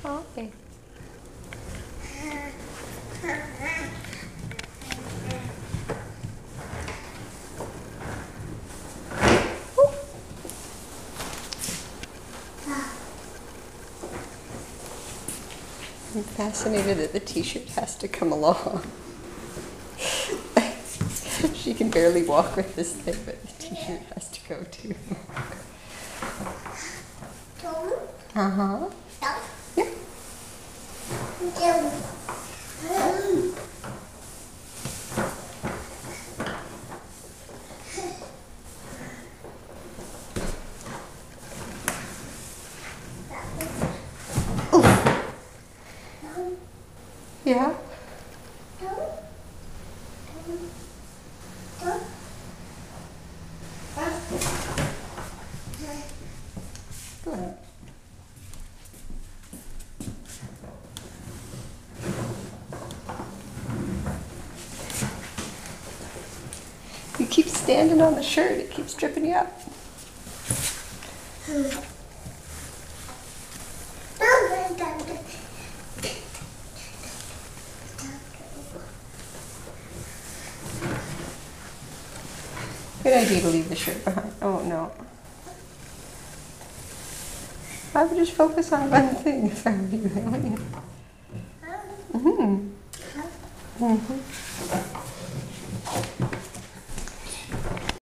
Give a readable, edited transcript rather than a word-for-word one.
Hi. I'm fascinated that the t-shirt has to come along. She can barely walk with this thing, but the t-shirt has to go too. Uh-huh. Yeah. Yeah. Good. You keep standing on the shirt, it keeps tripping you up. Good idea to leave the shirt behind. Oh no. I would just focus on one thing if I were you. Mm-hmm. Mm-hmm.